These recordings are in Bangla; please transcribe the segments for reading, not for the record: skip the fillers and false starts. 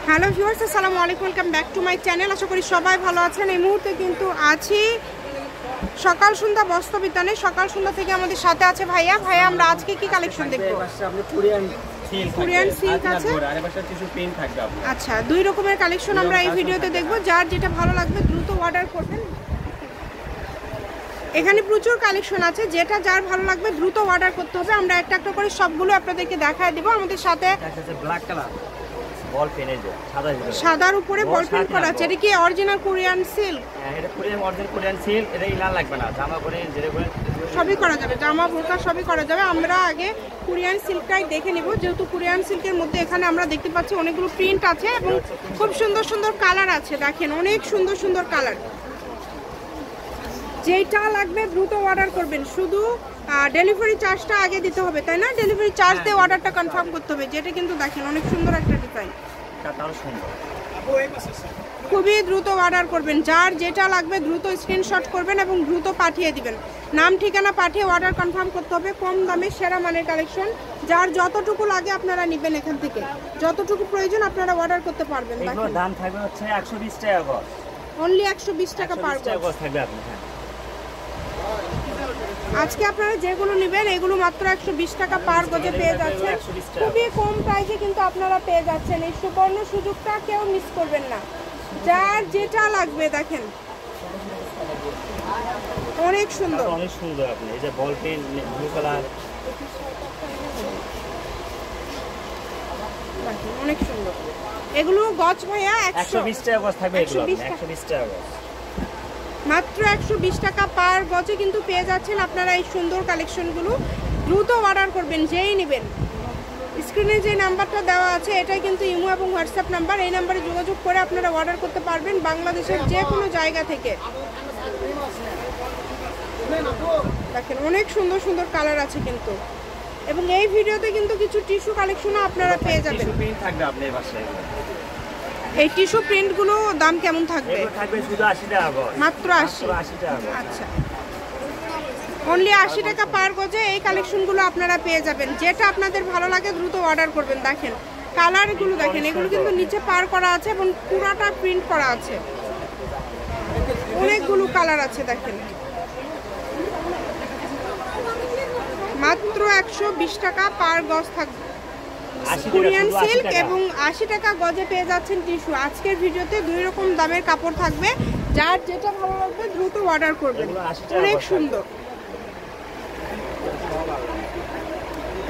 হ্যালো ভিউয়ার্স, আসসালামু আলাইকুম, welcome back to my channel. আশা করি সবাই ভালো আছেন। এই মুহূর্তে কিন্তু আছি সকাল সন্ধ্যা বস্ত্র বিতানে। সকাল সন্ধ্যা থেকে আমাদের সাথে আছে ভাইয়া। আমরা আজকে কি কালেকশন দেখবো? কোরিয়ান সিল্ক আছে, আচ্ছা, দুই রকমের কালেকশন আমরা এই ভিডিওতে দেখবো। যার যেটা ভালো লাগবে দ্রুত অর্ডার করবেন। এখানে প্রচুর কালেকশন আছে, যেটা যার ভালো লাগবে দ্রুত অর্ডার করতে হবে। আমরা একটা একটা করে সবগুলো আপনাদেরকে দেখায় দেবো। আমাদের সাথে ব্ল্যাক কালার বল পেন, এই যে সাদার উপরে বল পেন করা আছে। এটা কি অরিজিনাল কোরিয়ান সিল্ক? হ্যাঁ, এটা অরিজিনাল কোরিয়ান সিল্ক। এটা লাল লাগবে না, জামা করে জেরে করে সবই করা যাবে, জামা বোরকা সবই করা যাবে। আমরা আগে কোরিয়ান সিল্কটাই দেখে নিব, যেহেতু কোরিয়ান সিল্কের মধ্যে এখানে আমরা দেখতে পাচ্ছি অনেকগুলো প্রিন্ট আছে এবং খুব সুন্দর সুন্দর কালার আছে। দেখেন অনেক সুন্দর সুন্দর কালার। যেটা লাগবে দ্রুত অর্ডার করবেন। শুধু ডেলিভারি চার্জটা আগে দিতে হবে, তাই না? ডেলিভারি চার্জ দিয়ে অর্ডারটা কনফার্ম করতে হবে। যেটা কিন্তু দেখেন অনেক সুন্দর একটা ডিজাইন, খুবই দ্রুত অর্ডার করবেন। যার যেটা লাগবে দ্রুত স্ক্রিনশট করবেন এবং দ্রুত পাঠিয়ে দিবেন। নাম ঠিকানা পাঠিয়ে অর্ডার কনফার্ম করতে হবে। কম দামে সেরা মানের কালেকশন। যার যতটুকু লাগে আপনারা নেবেন, এখান থেকে যতটুকু প্রয়োজন আপনারা অর্ডার করতে পারবেন। এগুলোর দাম থাকবে হচ্ছে 120 টাকা গজ, অনলি 120 টাকা পার গজ থাকবে আপনি। আজকে আপনারা যেগুলো নেবেন এগুলো মাত্র 120 টাকা পার গজে পেয়ে যাচ্ছেন। খুবই কম প্রাইসে কিন্তু আপনারা পেয়ে যাচ্ছেন। এই সুবর্ণ সুযোগটা কেউ মিস করবেন না। যার যেটা লাগবে দেখেন অনেক সুন্দর, অনেক সুন্দর। আপনি এই যে বল পেন ব্লু কালার, অনেক সুন্দর। এগুলো গজ ভাইয়া 120 টাকা গজ থাকবে। এগুলো 120 টাকা গজ, মাত্র 120 টাকা পার গজে কিন্তু পেয়ে যাচ্ছেন আপনারা এই সুন্দর কালেকশনগুলো। দ্রুত অর্ডার করবেন যেই নেবেন। স্ক্রিনে যে নাম্বারটা দেওয়া আছে এটাই কিন্তু ইমো এবং হোয়াটসঅ্যাপ নাম্বার। এই নাম্বারে যোগাযোগ করে আপনারা অর্ডার করতে পারবেন বাংলাদেশের যে কোনো জায়গা থেকে। দেখেন অনেক সুন্দর সুন্দর কালার আছে কিন্তু। এবং এই ভিডিওতে কিন্তু কিছু টিস্যু কালেকশনও আপনারা পেয়ে যাবেন। এই টিস্যু প্রিন্টগুলো দাম কেমন থাকবে? থাকবে শুধু 80 টাকা গজ, মাত্র 80 টাকা গজ। আচ্ছা, অনলি 80 টাকা পার গজে এই কালেকশনগুলো আপনারা পেয়ে যাবেন। যেটা আপনাদের ভালো লাগে দ্রুত অর্ডার করবেন। দেখেন কালারগুলো দেখেন, এগুলো কিন্তু নিচে পার করা আছে এবং পুরাটা প্রিন্ট করা আছে। অনেকগুলো কালার আছে দেখেন। মাত্র 120 টাকা পার গজ থাকবে কোরিয়ান সিল্ক এবং 80 টাকা গজে পেয়ে যাচ্ছেন টিস্যু। আজকের ভিডিওতে দুই রকম দামের কাপড় থাকবে। যার যেটা ভালো লাগবে দ্রুত অর্ডার করবেন। অনেক সুন্দর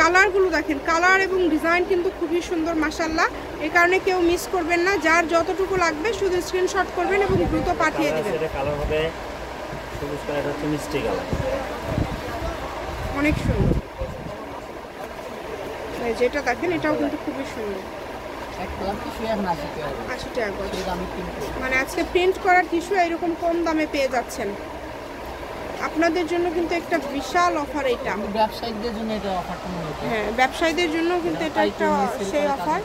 কালারগুলো দেখেন, কালার এবং ডিজাইন কিন্তু খুবই সুন্দর মাশাআল্লাহ। এই কারণে কেউ মিস করবেন না। যার যতটুকু লাগবে শুধু স্ক্রিনশট করবেন এবং দ্রুত পাঠিয়ে দিবেন। এটা কালার হবে সবুজ কালার, হচ্ছে মিষ্টি কালার, অনেক সুন্দর। যেটা দেখেন এটাও কিন্তু খুবই সুন্দর। 80 টাকা গজ, মানে আজকে প্রিন্ট করা টিস্যু এরকম কম দামে পেয়ে যাচ্ছেন। আপনাদের জন্য কিন্তু একটা বিশাল অফার এটা। ব্যবসায়ীদের জন্য এটা অফারটা মনে হয়। হ্যাঁ, ব্যবসায়ীদের জন্য কিন্তু এটা একটা সেই অফার।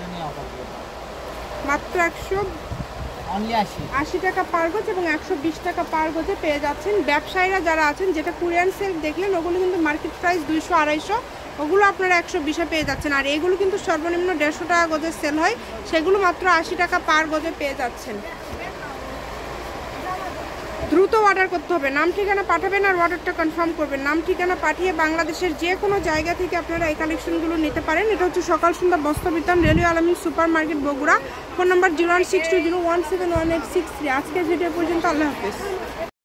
মাত্র 180 টাকা পার গজ এবং 120 টাকা পার গজে পেয়ে যাচ্ছেন। ব্যবসায়ীরা যারা আছেন, যেটা কোরিয়ান সিল্ক দেখলেন ওগুলো কিন্তু মার্কেট প্রাইস 200-250, ওগুলো আপনারা 120-এ পেয়ে যাচ্ছেন। আর এগুলো কিন্তু সর্বনিম্ন 150 টাকা গজে সেল হয়, সেগুলো মাত্র 80 টাকা পার গজে পেয়ে যাচ্ছেন। দ্রুত অর্ডার করতে হবে। নাম ঠিকানা পাঠাবেন আর অর্ডারটা কনফার্ম করবেন। নাম ঠিকানা পাঠিয়ে বাংলাদেশের যে কোনো জায়গা থেকে আপনারা এই কালেকশনগুলো নিতে পারেন। এটা হচ্ছে সকাল সন্ধ্যা বস্ত্র বিতান, রেলওয়ে আলামিন super market, Bogura. Phone number 0162017163। আজকের ভিডিও পর্যন্ত আল্লাহ হাফেজ।